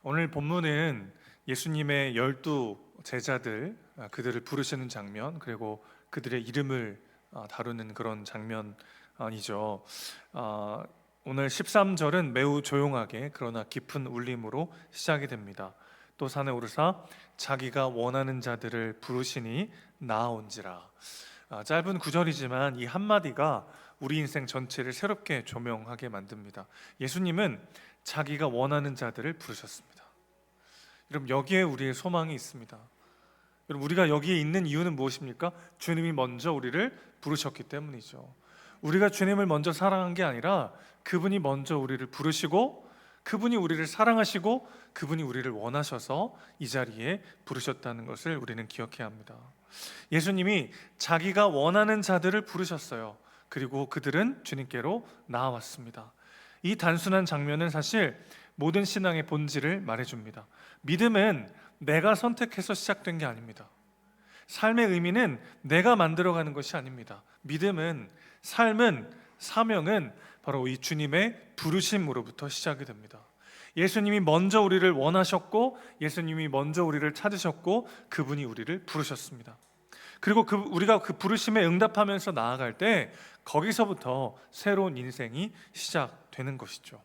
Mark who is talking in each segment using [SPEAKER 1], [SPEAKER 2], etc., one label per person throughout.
[SPEAKER 1] 오늘 본문은 예수님의 12 제자들, 그들을 부르시는 장면, 그리고 그들의 이름을 다루는 그런 장면이죠. 오늘 13절은 매우 조용하게 그러나 깊은 울림으로 시작이 됩니다. 또 산에 오르사 자기가 원하는 자들을 부르시니 나아온지라. 짧은 구절이지만 이 한마디가 우리 인생 전체를 새롭게 조명하게 만듭니다. 예수님은 자기가 원하는 자들을 부르셨습니다. 여러분, 여기에 우리의 소망이 있습니다. 여러분, 우리가 여기에 있는 이유는 무엇입니까? 주님이 먼저 우리를 부르셨기 때문이죠. 우리가 주님을 먼저 사랑한 게 아니라 그분이 먼저 우리를 부르시고, 그분이 우리를 사랑하시고, 그분이 우리를 원하셔서 이 자리에 부르셨다는 것을 우리는 기억해야 합니다. 예수님이 자기가 원하는 자들을 부르셨어요. 그리고 그들은 주님께로 나아왔습니다. 이 단순한 장면은 사실 모든 신앙의 본질을 말해줍니다. 믿음은 내가 선택해서 시작된 게 아닙니다. 삶의 의미는 내가 만들어가는 것이 아닙니다. 믿음은, 삶은, 사명은 바로 이 주님의 부르심으로부터 시작이 됩니다. 예수님이 먼저 우리를 원하셨고, 예수님이 먼저 우리를 찾으셨고, 그분이 우리를 부르셨습니다. 그리고 우리가 그 부르심에 응답하면서 나아갈 때 거기서부터 새로운 인생이 시작되는 것이죠.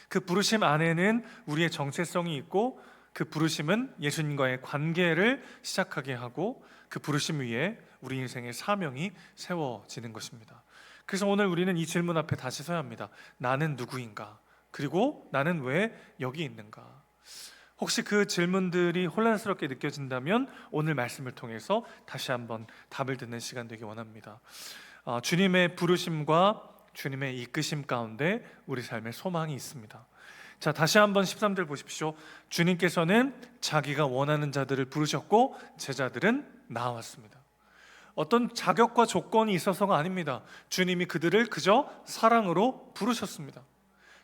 [SPEAKER 1] 그 부르심 안에는 우리의 정체성이 있고, 그 부르심은 예수님과의 관계를 시작하게 하고, 그 부르심 위에 우리 인생의 사명이 세워지는 것입니다. 그래서 오늘 우리는 이 질문 앞에 다시 서야 합니다. 나는 누구인가? 그리고 나는 왜 여기 있는가? 혹시 그 질문들이 혼란스럽게 느껴진다면 오늘 말씀을 통해서 다시 한번 답을 듣는 시간 되기 원합니다. 주님의 부르심과 주님의 이끄심 가운데 우리 삶의 소망이 있습니다. 자, 다시 한번 13절 보십시오. 주님께서는 자기가 원하는 자들을 부르셨고 제자들은 나아왔습니다. 어떤 자격과 조건이 있어서가 아닙니다. 주님이 그들을 그저 사랑으로 부르셨습니다.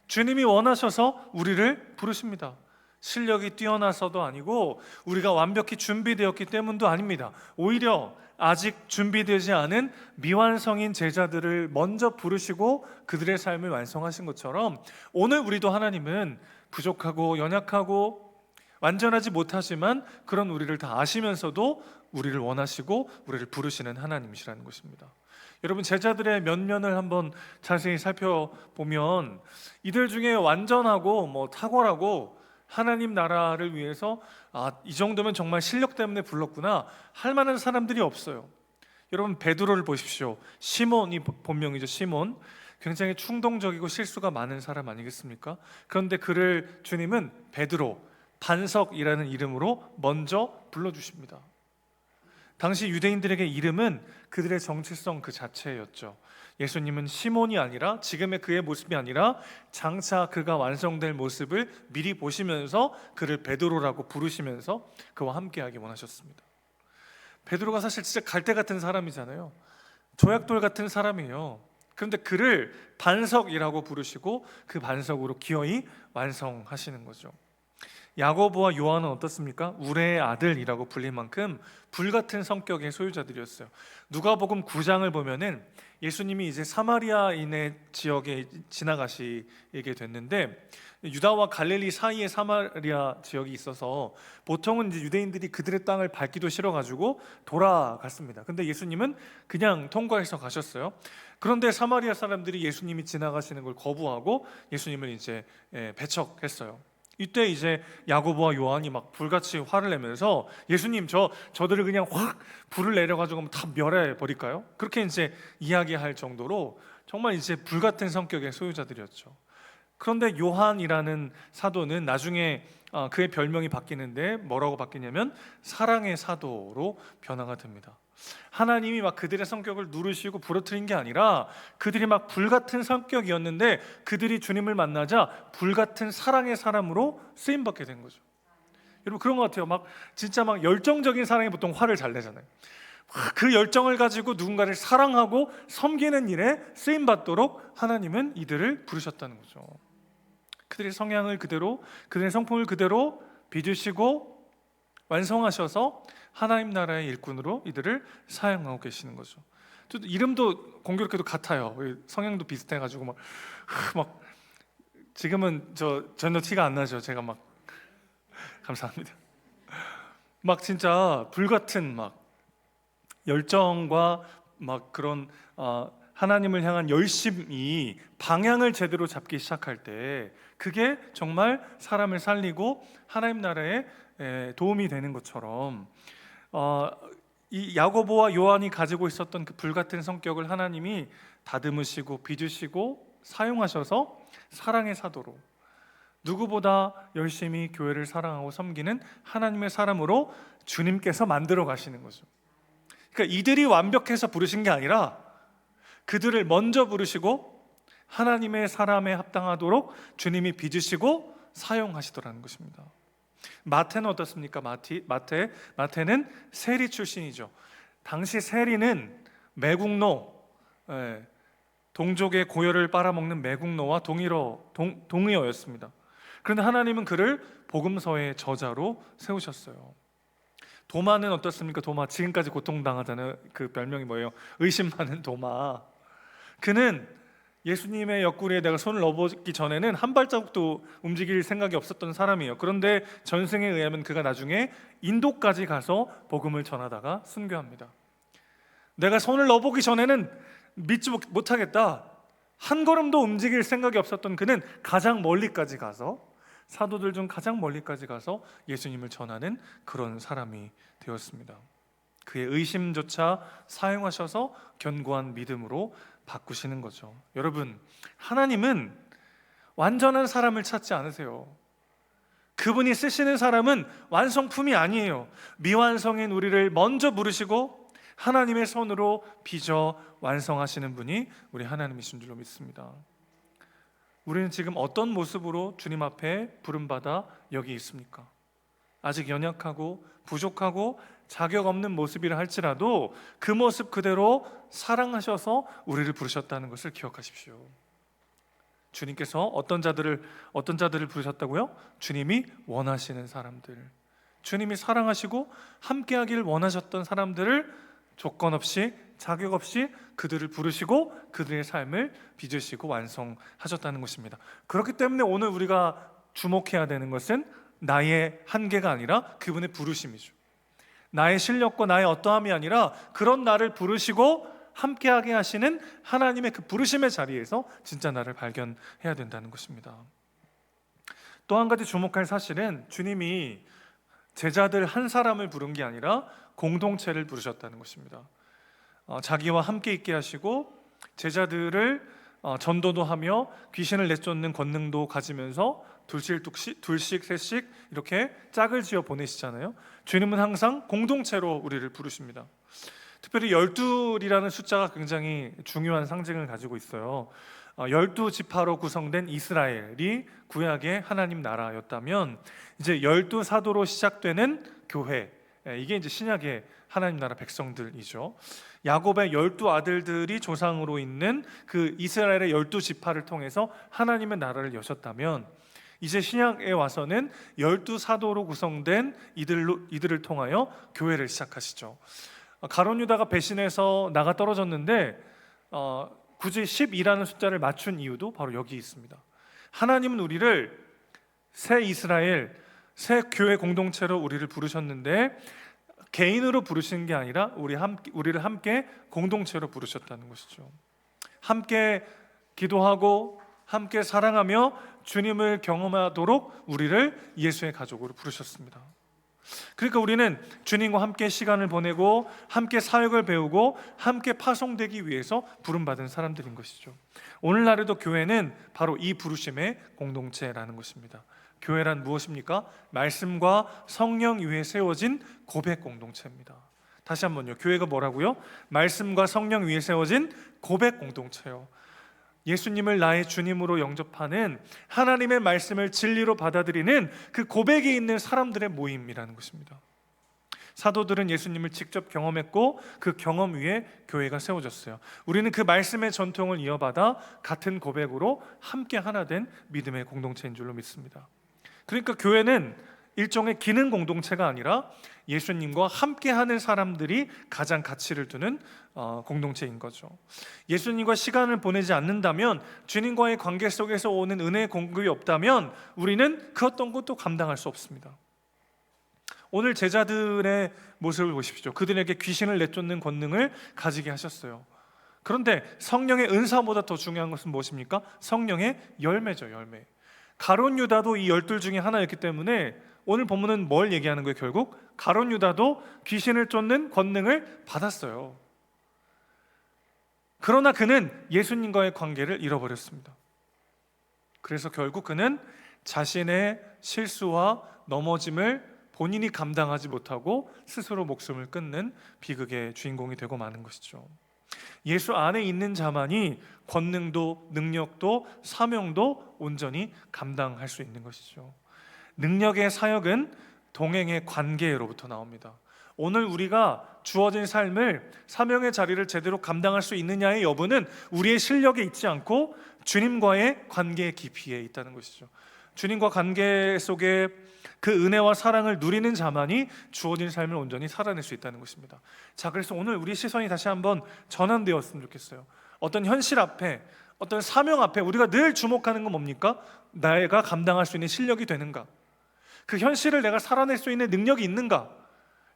[SPEAKER 1] 주님이 원하셔서 우리를 부르십니다. 실력이 뛰어나서도 아니고 우리가 완벽히 준비되었기 때문도 아닙니다. 오히려 아직 준비되지 않은 미완성인 제자들을 먼저 부르시고 그들의 삶을 완성하신 것처럼 오늘 우리도 하나님은 부족하고 연약하고 완전하지 못하지만 그런 우리를 다 아시면서도 우리를 원하시고 우리를 부르시는 하나님이시라는 것입니다. 여러분, 제자들의 면면을 한번 자세히 살펴보면 이들 중에 완전하고 탁월하고 하나님 나라를 위해서 이 정도면 정말 실력 때문에 불렀구나 할 만한 사람들이 없어요. 여러분, 베드로를 보십시오. 시몬이 본명이죠. 시몬. 굉장히 충동적이고 실수가 많은 사람 아니겠습니까? 그런데 그를 주님은 베드로, 반석이라는 이름으로 먼저 불러주십니다. 당시 유대인들에게 이름은 그들의 정체성 그 자체였죠. 예수님은 시몬이 아니라 지금의 그의 모습이 아니라 장차 그가 완성될 모습을 미리 보시면서 그를 베드로라고 부르시면서 그와 함께하기 원하셨습니다. 베드로가 사실 진짜 갈대 같은 사람이잖아요. 조약돌 같은 사람이에요. 그런데 그를 반석이라고 부르시고 그 반석으로 기어이 완성하시는 거죠. 야고보와 요한은 어떻습니까? 우레의 아들이라고 불릴 만큼 불같은 성격의 소유자들이었어요. 누가복음 9장을 보면은 예수님이 이제 사마리아인의 지역에 지나가시게 됐는데 유다와 갈릴리 사이에 사마리아 지역이 있어서 보통은 이제 유대인들이 그들의 땅을 밟기도 싫어가지고 돌아갔습니다. 근데 예수님은 그냥 통과해서 가셨어요. 그런데 사마리아 사람들이 예수님이 지나가시는 걸 거부하고 예수님을 이제 배척했어요. 이때 이제 야고보와 요한이 막 불같이 화를 내면서 예수님 저들을 그냥 확 불을 내려가지고 다 멸해 버릴까요? 그렇게 이제 이야기할 정도로 정말 이제 불같은 성격의 소유자들이었죠. 그런데 요한이라는 사도는 나중에 그의 별명이 바뀌는데 뭐라고 바뀌냐면 사랑의 사도로 변화가 됩니다. 하나님이 막 그들의 성격을 누르시고 부러뜨린 게 아니라 그들이 막 불같은 성격이었는데 그들이 주님을 만나자 불같은 사랑의 사람으로 쓰임받게 된 거죠. 여러분, 그런 것 같아요. 막 진짜 막 열정적인 사랑이 보통 화를 잘 내잖아요. 그 열정을 가지고 누군가를 사랑하고 섬기는 일에 쓰임받도록 하나님은 이들을 부르셨다는 거죠. 그들의 성향을 그대로, 그들의 성품을 그대로 빚으시고 완성하셔서 하나님 나라의 일꾼으로 이들을 사용하고 계시는 거죠. 이름도 공교롭게도 같아요. 성향도 비슷해가지고 막 지금은 전혀 티가 안 나죠. 제가 막 감사합니다. 막 진짜 불같은 막 열정과 막 그런 하나님을 향한 열심이 방향을 제대로 잡기 시작할 때 그게 정말 사람을 살리고 하나님 나라에 도움이 되는 것처럼 이 야고보와 요한이 가지고 있었던 그 불같은 성격을 하나님이 다듬으시고 빚으시고 사용하셔서 사랑의 사도로 누구보다 열심히 교회를 사랑하고 섬기는 하나님의 사람으로 주님께서 만들어 가시는 거죠. 그러니까 이들이 완벽해서 부르신 게 아니라 그들을 먼저 부르시고 하나님의 사람에 합당하도록 주님이 빚으시고 사용하시더라는 것입니다. 마태는 어떻습니까? 마태는 세리 출신이죠. 당시 세리는 매국노, 동족의 고열을 빨아먹는 매국노와 동의어였습니다. 그런데 하나님은 그를 복음서의 저자로 세우셨어요. 도마는 어떻습니까? 도마 지금까지 고통당하잖아요. 그 별명이 뭐예요? 의심 많은 도마. 그는 예수님의 옆구리에 내가 손을 넣어보기 전에는 한 발자국도 움직일 생각이 없었던 사람이에요. 그런데 전승에 의하면 그가 나중에 인도까지 가서 복음을 전하다가 순교합니다. 내가 손을 넣어보기 전에는 믿지 못하겠다. 한 걸음도 움직일 생각이 없었던 그는 가장 멀리까지 가서, 사도들 중 가장 멀리까지 가서 예수님을 전하는 그런 사람이 되었습니다. 그의 의심조차 사용하셔서 견고한 믿음으로 바꾸시는 거죠. 여러분, 하나님은 완전한 사람을 찾지 않으세요. 그분이 쓰시는 사람은 완성품이 아니에요. 미완성인 우리를 먼저 부르시고 하나님의 손으로 빚어 완성하시는 분이 우리 하나님이신 줄로 믿습니다. 우리는 지금 어떤 모습으로 주님 앞에 부름받아 여기 있습니까? 아직 연약하고 부족하고 자격 없는 모습이라 할지라도 그 모습 그대로 사랑하셔서 우리를 부르셨다는 것을 기억하십시오. 주님께서 어떤 자들을 부르셨다고요? 주님이 원하시는 사람들, 주님이 사랑하시고 함께하기를 원하셨던 사람들을 조건 없이 자격 없이 그들을 부르시고 그들의 삶을 빚으시고 완성하셨다는 것입니다. 그렇기 때문에 오늘 우리가 주목해야 되는 것은 나의 한계가 아니라 그분의 부르심이죠. 나의 실력과 나의 어떠함이 아니라 그런 나를 부르시고 함께하게 하시는 하나님의 그 부르심의 자리에서 진짜 나를 발견해야 된다는 것입니다. 또 한 가지 주목할 사실은 주님이 제자들 한 사람을 부른 게 아니라 공동체를 부르셨다는 것입니다. 자기와 함께 있게 하시고 제자들을 전도도 하며 귀신을 내쫓는 권능도 가지면서 둘씩 셋씩 이렇게 짝을 지어 보내시잖아요. 주님은 항상 공동체로 우리를 부르십니다. 특별히 12이라는 숫자가 굉장히 중요한 상징을 가지고 있어요. 12지파로 구성된 이스라엘이 구약의 하나님 나라였다면 이제 12사도로 시작되는 교회, 이게 이제 신약의 하나님 나라 백성들이죠. 야곱의 12아들들이 조상으로 있는 그 이스라엘의 12지파를 통해서 하나님의 나라를 여셨다면 이제 신약에 와서는 12사도로 구성된 이들을 통하여 교회를 시작하시죠. 가룟 유다가 배신해서 나가 떨어졌는데 굳이 12라는 숫자를 맞춘 이유도 바로 여기 있습니다. 하나님은 우리를 새 이스라엘, 새 교회 공동체로 우리를 부르셨는데 개인으로 부르시는 게 아니라 우리를 함께 공동체로 부르셨다는 것이죠. 함께 기도하고 함께 사랑하며 주님을 경험하도록 우리를 예수의 가족으로 부르셨습니다. 그러니까 우리는 주님과 함께 시간을 보내고 함께 사역을 배우고 함께 파송되기 위해서 부름받은 사람들인 것이죠. 오늘날에도 교회는 바로 이 부르심의 공동체라는 것입니다. 교회란 무엇입니까? 말씀과 성령 위에 세워진 고백 공동체입니다. 다시 한번요. 교회가 뭐라고요? 말씀과 성령 위에 세워진 고백 공동체요. 예수님을 나의 주님으로 영접하는 하나님의 말씀을 진리로 받아들이는 그 고백이 있는 사람들의 모임이라는 것입니다. 사도들은 예수님을 직접 경험했고 그 경험 위에 교회가 세워졌어요. 우리는 그 말씀의 전통을 이어받아 같은 고백으로 함께 하나 된 믿음의 공동체인 줄로 믿습니다. 그러니까 교회는 일종의 기능 공동체가 아니라 예수님과 함께하는 사람들이 가장 가치를 두는 공동체인 거죠. 예수님과 시간을 보내지 않는다면, 주님과의 관계 속에서 오는 은혜의 공급이 없다면 우리는 그 어떤 것도 감당할 수 없습니다. 오늘 제자들의 모습을 보십시오. 그들에게 귀신을 내쫓는 권능을 가지게 하셨어요. 그런데 성령의 은사보다 더 중요한 것은 무엇입니까? 성령의 열매죠, 열매. 가룟 유다도 이 12 중에 하나였기 때문에 오늘 본문은 뭘 얘기하는 거예요? 결국 가룟 유다도 귀신을 쫓는 권능을 받았어요. 그러나 그는 예수님과의 관계를 잃어버렸습니다. 그래서 결국 그는 자신의 실수와 넘어짐을 본인이 감당하지 못하고 스스로 목숨을 끊는 비극의 주인공이 되고 마는 것이죠. 예수 안에 있는 자만이 권능도 능력도 사명도 온전히 감당할 수 있는 것이죠. 능력의 사역은 동행의 관계로부터 나옵니다. 오늘 우리가 주어진 삶을, 사명의 자리를 제대로 감당할 수 있느냐의 여부는 우리의 실력에 있지 않고 주님과의 관계의 깊이에 있다는 것이죠. 주님과 관계 속에 그 은혜와 사랑을 누리는 자만이 주어진 삶을 온전히 살아낼 수 있다는 것입니다. 자, 그래서 오늘 우리 시선이 다시 한번 전환되었으면 좋겠어요. 어떤 현실 앞에, 어떤 사명 앞에 우리가 늘 주목하는 건 뭡니까? 내가 감당할 수 있는 실력이 되는가? 그 현실을 내가 살아낼 수 있는 능력이 있는가?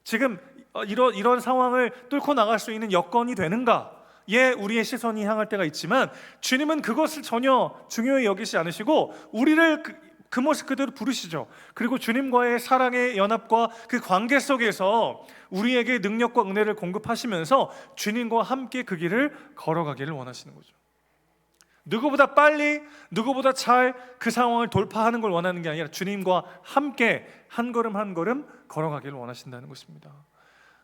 [SPEAKER 1] 지금 이런 상황을 뚫고 나갈 수 있는 여건이 되는가? 예, 우리의 시선이 향할 때가 있지만 주님은 그것을 전혀 중요히 여기지 않으시고 우리를 그 모습 그대로 부르시죠. 그리고 주님과의 사랑의 연합과 그 관계 속에서 우리에게 능력과 은혜를 공급하시면서 주님과 함께 그 길을 걸어가기를 원하시는 거죠. 누구보다 빨리, 누구보다 잘 그 상황을 돌파하는 걸 원하는 게 아니라 주님과 함께 한 걸음 한 걸음 걸어가기를 원하신다는 것입니다.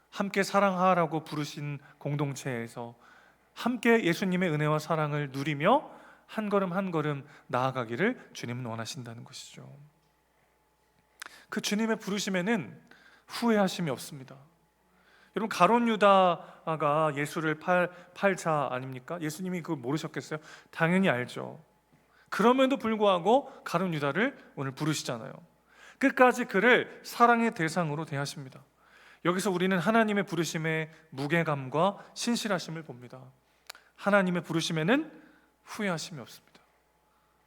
[SPEAKER 1] 함께 사랑하라고 부르신 공동체에서 함께 예수님의 은혜와 사랑을 누리며 한 걸음 한 걸음 나아가기를 주님은 원하신다는 것이죠. 그 주님의 부르심에는 후회하심이 없습니다. 여러분, 가룟 유다가 예수를 팔자 아닙니까? 예수님이 그걸 모르셨겠어요? 당연히 알죠. 그럼에도 불구하고 가룟 유다를 오늘 부르시잖아요. 끝까지 그를 사랑의 대상으로 대하십니다. 여기서 우리는 하나님의 부르심의 무게감과 신실하심을 봅니다. 하나님의 부르심에는 후회하심이 없습니다.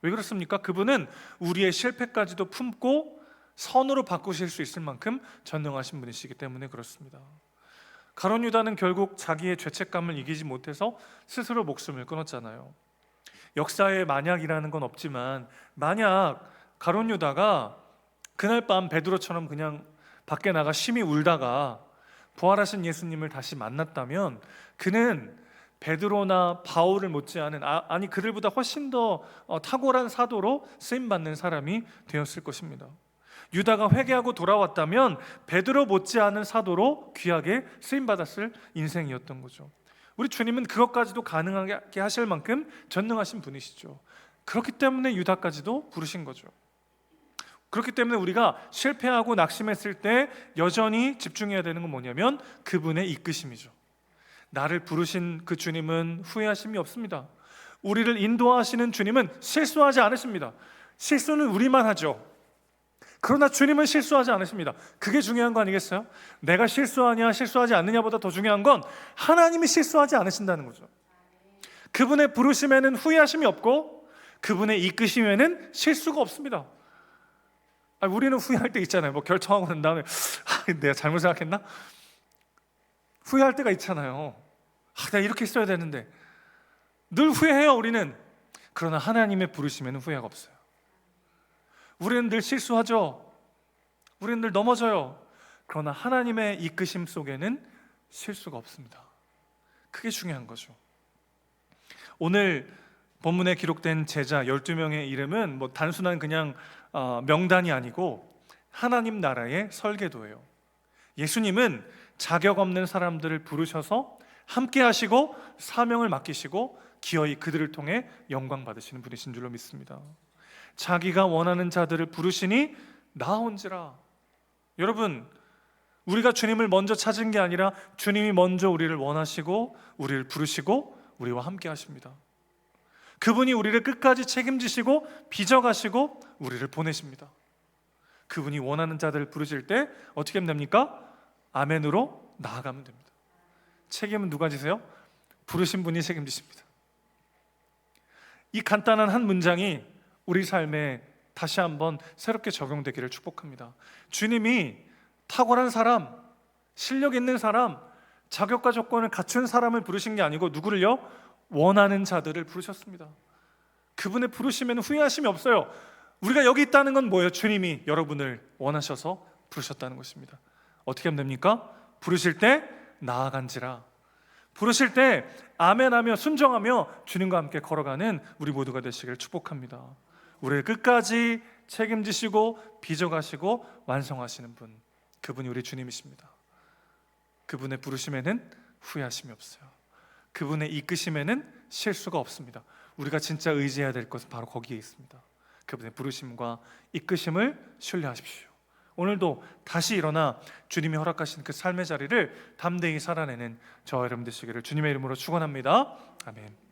[SPEAKER 1] 왜 그렇습니까? 그분은 우리의 실패까지도 품고 선으로 바꾸실 수 있을 만큼 전능하신 분이시기 때문에 그렇습니다. 가룟 유다는 결국 자기의 죄책감을 이기지 못해서 스스로 목숨을 끊었잖아요. 역사에 만약이라는 건 없지만 만약 가룟 유다가 그날 밤 베드로처럼 그냥 밖에 나가 심히 울다가 부활하신 예수님을 다시 만났다면 그는 베드로나 바울을 못지않은 아니 그들보다 훨씬 더 탁월한 사도로 쓰임받는 사람이 되었을 것입니다. 유다가 회개하고 돌아왔다면 베드로 못지않은 사도로 귀하게 쓰임받았을 인생이었던 거죠. 우리 주님은 그것까지도 가능하게 하실 만큼 전능하신 분이시죠. 그렇기 때문에 유다까지도 부르신 거죠. 그렇기 때문에 우리가 실패하고 낙심했을 때 여전히 집중해야 되는 건 뭐냐면 그분의 이끄심이죠. 나를 부르신 그 주님은 후회하심이 없습니다. 우리를 인도하시는 주님은 실수하지 않으십니다. 실수는 우리만 하죠. 그러나 주님은 실수하지 않으십니다. 그게 중요한 거 아니겠어요? 내가 실수하냐 실수하지 않느냐보다 더 중요한 건 하나님이 실수하지 않으신다는 거죠. 그분의 부르심에는 후회하심이 없고 그분의 이끄심에는 실수가 없습니다. 우리는 후회할 때 있잖아요. 뭐 결정하고 난 다음에 내가 잘못 생각했나? 후회할 때가 있잖아요. 내가 이렇게 했어야 되는데. 늘 후회해요, 우리는. 그러나 하나님의 부르심에는 후회가 없어요. 우리는 늘 실수하죠. 우리는 늘 넘어져요. 그러나 하나님의 이끄심 속에는 실수가 없습니다. 그게 중요한 거죠. 오늘 본문에 기록된 제자 12명의 이름은 뭐 단순한 그냥 명단이 아니고 하나님 나라의 설계도예요. 예수님은 자격 없는 사람들을 부르셔서 함께 하시고 사명을 맡기시고 기어이 그들을 통해 영광 받으시는 분이신 줄로 믿습니다. 자기가 원하는 자들을 부르시니 나온지라. 여러분, 우리가 주님을 먼저 찾은 게 아니라 주님이 먼저 우리를 원하시고 우리를 부르시고 우리와 함께 하십니다. 그분이 우리를 끝까지 책임지시고 빚어가시고 우리를 보내십니다. 그분이 원하는 자들을 부르실 때 어떻게 하면 됩니까? 아멘으로 나아가면 됩니다. 책임은 누가 지세요? 부르신 분이 책임지십니다. 이 간단한 한 문장이 우리 삶에 다시 한번 새롭게 적용되기를 축복합니다. 주님이 탁월한 사람, 실력 있는 사람, 자격과 조건을 갖춘 사람을 부르신 게 아니고 누구를요? 원하는 자들을 부르셨습니다. 그분의 부르심에는 후회하심이 없어요. 우리가 여기 있다는 건 뭐예요? 주님이 여러분을 원하셔서 부르셨다는 것입니다. 어떻게 하면 됩니까? 부르실 때 나아간지라. 부르실 때 아멘하며 순종하며 주님과 함께 걸어가는 우리 모두가 되시기를 축복합니다. 우리를 끝까지 책임지시고 빚어가시고 완성하시는 분, 그분이 우리 주님이십니다. 그분의 부르심에는 후회하심이 없어요. 그분의 이끄심에는 실수가 없습니다. 우리가 진짜 의지해야 될 것은 바로 거기에 있습니다. 그분의 부르심과 이끄심을 신뢰하십시오. 오늘도 다시 일어나 주님이 허락하신 그 삶의 자리를 담대히 살아내는 저와 여러분 되시기를 주님의 이름으로 축원합니다. 아멘.